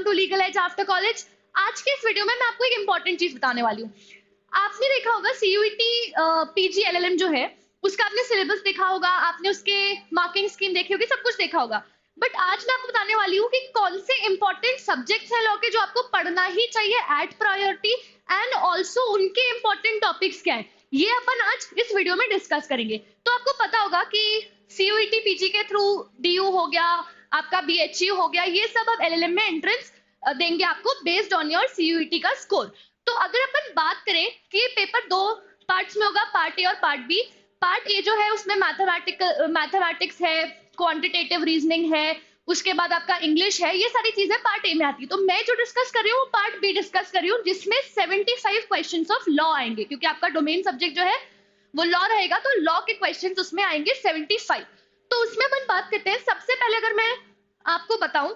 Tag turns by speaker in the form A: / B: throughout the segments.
A: To legal edge after college. आज के इस वीडियो में मैं आपको एक इंपॉर्टेंट चीज बताने वाली हूँ। आपने देखा होगा सीयूईटी पीजी एलएलएम जो है उसका आपने सिलेबस देखा होगा, आपने उसके मार्किंग स्कीम देखी होगी, सब कुछ देखा होगा। बट आज मैं आपको बताने वाली हूँ कि कौन से इंपॉर्टेंट सब्जेक्ट्स हैं लॉ के जो आपको पढ़ना ही चाहिए एट प्रायोरिटी, एंड ऑल्सो उनके इंपॉर्टेंट टॉपिक्स क्या है, ये अपन आज इस वीडियो में डिस्कस करेंगे। तो आपको पता होगा कि सीयूईटी पीजी के थ्रू डीयू हो गया, आपका बीएचयू हो गया, ये सब अब एलएलएम में एंट्रेंस देंगे आपको बेस्ड ऑन योर सीयूईटी का स्कोर। तो अगर अपन बात करें कि ये पेपर दो पार्ट्स में होगा, पार्ट ए और पार्ट बी। पार्ट ए जो है उसमें मैथमेटिक्स है, क्वांटिटेटिव रीजनिंग है, उसके बाद आपका इंग्लिश है, ये सारी चीजें पार्ट ए में आती है। तो मैं जो डिस्कस कर रही हूँ पार्ट बी डिस्कस कर रही हूँ, जिसमें 75 क्वेश्चंस ऑफ लॉ आएंगे, क्योंकि आपका डोमेन सब्जेक्ट जो है वो लॉ रहेगा, तो लॉ के क्वेश्चंस उसमें आएंगे 75। तो उसमें अपन बात करते हैं। सबसे पहले अगर मैं आपको बताऊं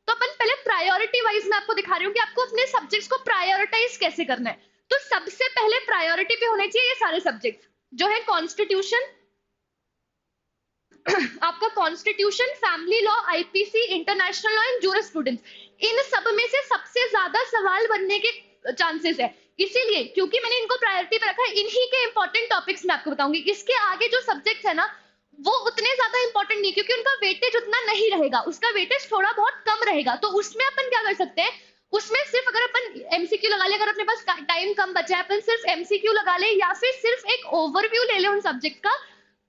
A: तो अपन पहले प्रायोरिटी वाइज मैं आपको दिखा रही हूँ कि आपको अपने सब्जेक्ट्स को प्रायोरिटाइज कैसे करना है। तो सबसे पहले प्रायोरिटी पे होने चाहिए ये सारे सब्जेक्ट जो है कॉन्स्टिट्यूशन, आपका constitution, family law, IPC, international law and jurisprudence. इन सब में से सबसे ज्यादा सवाल बनने के चांसेस है, इसीलिए क्योंकि मैंने इनको प्रायोरिटी पे रखा है। इन्हीं के इंपॉर्टेंट टॉपिक्स मैं आपको बताऊंगी। इसके आगे जो सब्जेक्ट्स है ना वो उतने ज्यादा इंपॉर्टेंट नहीं, क्योंकि उनका वेटेज उतना नहीं रहेगा, उसका वेटेज थोड़ा बहुत कम रहेगा। तो उसमें अपन क्या कर सकते हैं, उसमें सिर्फ अगर अपन एमसीक्यू लगा ले, अगर अपने पास टाइम कम बचा है, अपन सिर्फ एमसीक्यू लगा ले या फिर सिर्फ एक ओवरव्यू ले ले उन सब्जेक्ट का,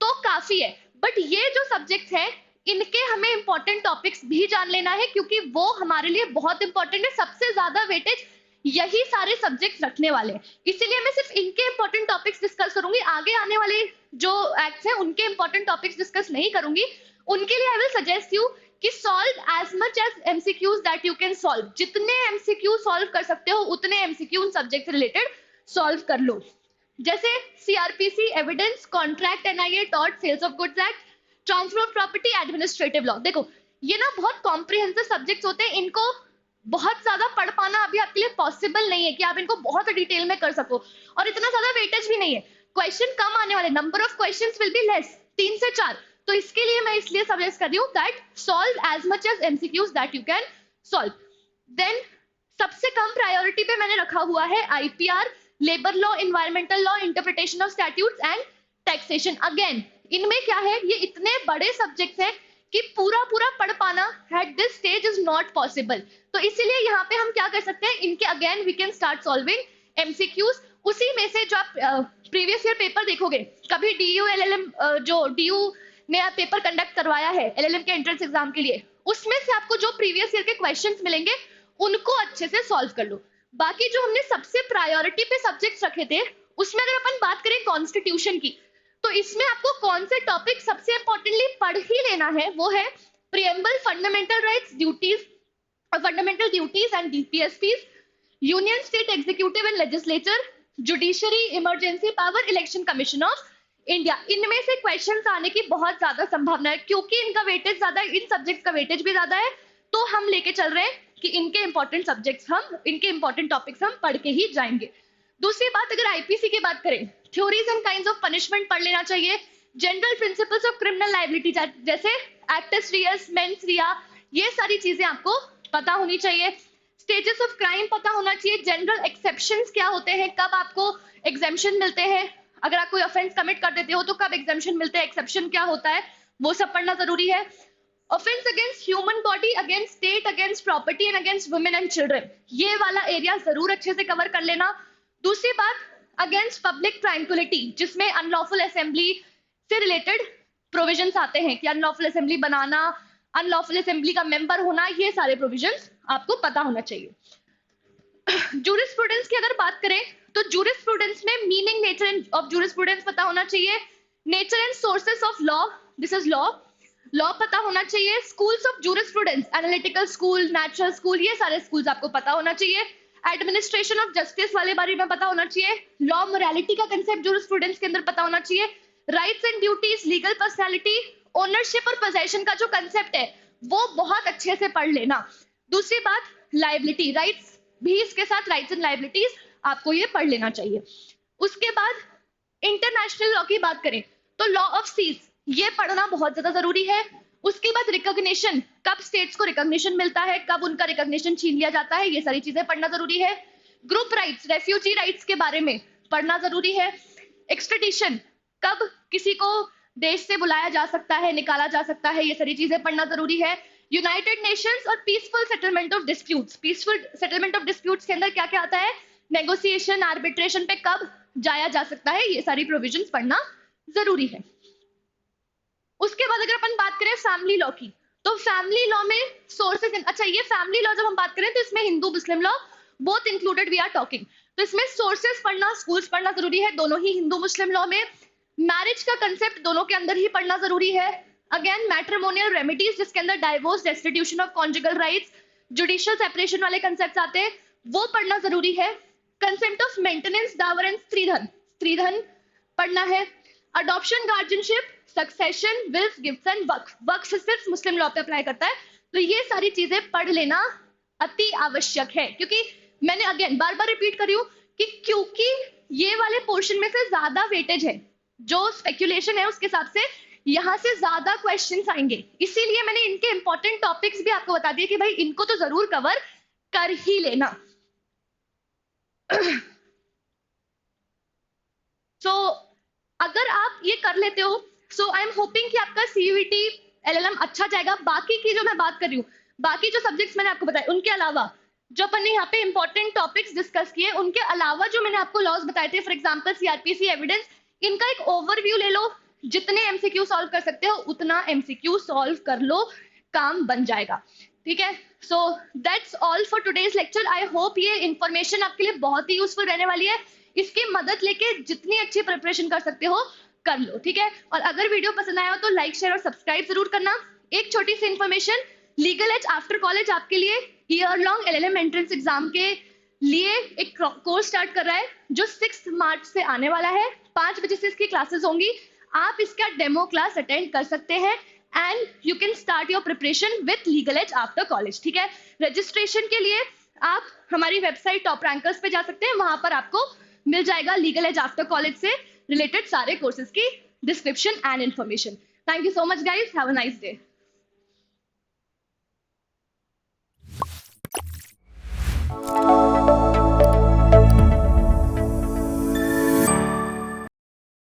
A: तो काफी है। बट ये जो सब्जेक्ट है इनके हमें इंपॉर्टेंट टॉपिक्स भी जान लेना है, क्योंकि वो हमारे लिए बहुत इंपॉर्टेंट है। सबसे ज्यादा वेटेज यही सारे सब्जेक्ट्स रखने वाले हैं, इसीलिए मैं सिर्फ इनके इंपॉर्टेंट टॉपिक्स डिस्कस करूंगी। आगे आने वाले जो एक्ट्स हैं उनके इंपॉर्टेंट टॉपिक्स डिस्कस नहीं करूंगी। उनके लिए आई विल सजेस्ट यू कि solve as much as MCQs that you can solve. जितने एमसीक्यू सॉल्व कर सकते हो उतने एमसीक्यू उन सब्जेक्ट से रिलेटेड सॉल्व कर लो। जैसे CrPC, evidence, contract, NIA, tort, sales of goods act, transfer of property, administrative law. देखो ये ना बहुत कॉम्प्रिहेंसिव सब्जेक्ट्स होते हैं, इनको बहुत ज्यादा पढ़ पाना अभी आपके लिए पॉसिबल नहीं है कि आप इनको बहुत डिटेल में कर सको, और इतना ज्यादा वेटेज भी नहीं है। क्वेश्चन कम आने वाले, number of questions will be less, 3 से 4। तो इसके लिए मैं इसलिए सजेस्ट कर रही हूँ that solve as much as MCQs that you can solve. Then सबसे कम प्रायोरिटी पे मैंने रखा हुआ है IPR, labour law, environmental law, interpretation of statutes and taxation. Again इनमें क्या है, ये इतने बड़े सब्जेक्ट्स हैं कि पूरा पूरा पढ़ पाना at this stage is not possible. तो इसीलिए यहाँ पे हम क्या कर सकते हैं, इनके again we can start solving MCQs. उसी में से जो आप प्रीवियस ईयर पेपर देखोगे, कभी डीयू एलएलएम जो डीयू ने पेपर कंडक्ट करवाया है एलएलएम के एंट्रेंस एग्जाम के लिए, उसमें से आपको जो प्रीवियस ईयर के क्वेश्चंस मिलेंगे उनको अच्छे से सॉल्व कर लो। बाकी जो हमने सबसे प्रायोरिटी पे सब्जेक्ट्स रखे थे उसमें अगर अपन बात करें कॉन्स्टिट्यूशन की, तो इसमें आपको कौन से टॉपिक सबसे इंपॉर्टेंटली पढ़ ही लेना है, वो है preamble, fundamental rights, duties, fundamental duties and DPSPs, union state executive and legislature, judiciary, emergency power, election commission of India. इनमें से क्वेश्चंस आने की बहुत ज्यादा संभावना है, क्योंकि इनका वेटेज ज्यादा है, इन सब्जेक्ट का वेटेज भी ज्यादा है। तो हम लेके चल रहे हैं कि इनके इंपॉर्टेंट सब्जेक्ट्स हम, इनके इंपॉर्टेंट टॉपिक्स हम पढ़ के ही जाएंगे। दूसरी बात, अगर आईपीसी की बात करें, theories and kinds of punishment पढ़ लेना चाहिए, general principles of criminal liability जैसे एक्टस रियस, मेंस रिया, ये सारी चीजें आपको पता होनी चाहिए। स्टेजेस ऑफ क्राइम पता होना चाहिए, जनरल एक्सेप्शंस क्या होते हैं, कब आपको एग्जेम्पशन मिलते हैं, अगर आप कोई ऑफेंस कमिट कर देते हो तो कब एग्जेम्पशन मिलते हैं, एक्सेप्शन क्या होता है, वो सब पढ़ना जरूरी है। Offence against human body, against state, against property and against women and children, ये वाला एरिया जरूर अच्छे से कवर कर लेना। दूसरी बात, अगेंस्ट पब्लिक ट्रैंक्विलिटी, जिसमें अनलॉफुल असेंबली से रिलेटेड प्रोविजंस आते हैं कि अनलॉफुल असेंबली बनाना, अनलॉफुल असेंबली का मेंबर होना, ये सारे प्रोविजंस आपको पता होना चाहिए। जूरिस्प्रूडेंस की अगर बात करें तो जूरिस्प्रूडेंस में मीनिंग, नेचर ऑफ जूरिस्प्रूडेंस पता होना चाहिए, nature and sources of law, this is law पता होना चाहिए, schools of jurisprudence, analytical school, natural school, ये सारे स्कूल्स आपको पता होना चाहिए। एडमिनिस्ट्रेशन ऑफ जस्टिस वाले बारे में पता होना चाहिए, लॉ मोरालिटी का कंसेप्ट जूरिस्प्रूडेंस के अंदर पता होना चाहिए, rights and duties, legal personality, ownership और पोजेशन का जो कंसेप्ट है वो बहुत अच्छे से पढ़ लेना। दूसरी बात, लायबिलिटी, राइट्स भी इसके साथ, राइट्स एंड लायबिलिटीज आपको ये पढ़ लेना चाहिए। उसके बाद इंटरनेशनल लॉ की बात करें तो लॉ ऑफ सीज, ये पढ़ना बहुत ज्यादा जरूरी है। उसके बाद रिकॉग्निशन, कब स्टेट्स को रिकॉग्निशन मिलता है, कब उनका रिकॉग्निशन छीन लिया जाता है, ये सारी चीजें पढ़ना जरूरी है। ग्रुप राइट्स, रेफ्यूजी राइट्स के बारे में पढ़ना जरूरी है। एक्सट्रेडिशन, कब किसी को देश से बुलाया जा सकता है, निकाला जा सकता है, ये सारी चीजें पढ़ना जरूरी है। यूनाइटेड नेशंस और peaceful settlement of disputes, peaceful settlement of disputes के अंदर क्या क्या आता है, नेगोशिएशन, आर्बिट्रेशन पे कब जाया जा सकता है, ये सारी प्रोविजंस पढ़ना जरूरी है। उसके बाद अगर अपन बात करें फैमिली लॉ की, तो फैमिली लॉ में सोर्सेज, अच्छा ये फैमिली लॉ जब हम बात करें तो इसमें Hindu Muslim law both included we are talking, तो इसमें सोर्सेज पढ़ना, स्कूल्स पढ़ना जरूरी है दोनों ही हिंदू मुस्लिम लॉ में। मैरिज का कंसेप्ट दोनों के अंदर ही पढ़ना जरूरी है। अगेन मैट्रिमोनियल रेमेडीज, जिसके अंदर divorce, restitution of conjugal rights, judicial separation वाले कंसेप्ट आते हैं, वो पढ़ना जरूरी है। Concept of maintenance, dower and stridhan, stridhan पढ़ना है। Adoption, guardianship, succession, wills, gifts and waqf, वक्फ सिर्फ मुस्लिम लॉ पे अप्लाई करता है, तो ये सारी चीजें पढ़ लेना अति आवश्यक है। क्योंकि मैंने अगेन बार बार रिपीट कर रही हूँ कि क्योंकि ये वाले पोर्शन में से ज्यादा वेटेज है, जो स्पेक्यूलेशन है उसके हिसाब से यहां से ज्यादा क्वेश्चंस आएंगे, इसीलिए मैंने इनके इंपॉर्टेंट टॉपिक्स भी आपको बता दिए कि भाई इनको तो जरूर कवर कर ही लेना। सो अगर आप ये कर लेते हो, सो आई एम होपिंग कि आपका सीयूईटी एलएलएम अच्छा जाएगा। बाकी की जो मैं बात कर रही हूँ, बाकी जो सब्जेक्ट्स मैंने आपको बताए, उनके अलावा जो अपन ने यहाँ पे इंपॉर्टेंट टॉपिक्स डिस्कस किए, उनके अलावा जो मैंने आपको लॉज बताए थे, फॉर एग्जांपल सीआरपीसी, एविडेंस, इनका एक ओवरव्यू ले लो। जितने एमसीक्यू सॉल्व कर सकते हो उतना एमसीक्यू सॉल्व कर लो, काम बन जाएगा। ठीक है, so that's all for today's lecture. I hope ये इंफॉर्मेशन आपके लिए बहुत ही यूजफुल रहने वाली है। इसकी मदद लेके जितनी अच्छी प्रिपरेशन कर सकते हो कर लो। ठीक है, और अगर वीडियो पसंद आया हो तो लाइक, शेयर और सब्सक्राइब जरूर करना। एक छोटी सी information, legal edge after college आपके लिए year long LLM entrance exam के लिए एक कोर्स स्टार्ट कर रहा है, जो 6 मार्च से आने वाला है। 5 बजे से इसकी क्लासेस होंगी, आप इसका डेमो क्लास अटेंड कर सकते हैं and you can start your preparation with legal edge after college. ठीक है, रजिस्ट्रेशन के लिए आप हमारी वेबसाइट टॉप रैंकर्स पे जा सकते हैं, वहां पर आपको मिल जाएगा लीगल एज आफ्टर कॉलेज से रिलेटेड सारे कोर्सेज की description and information. Thank you so much guys, have a nice day.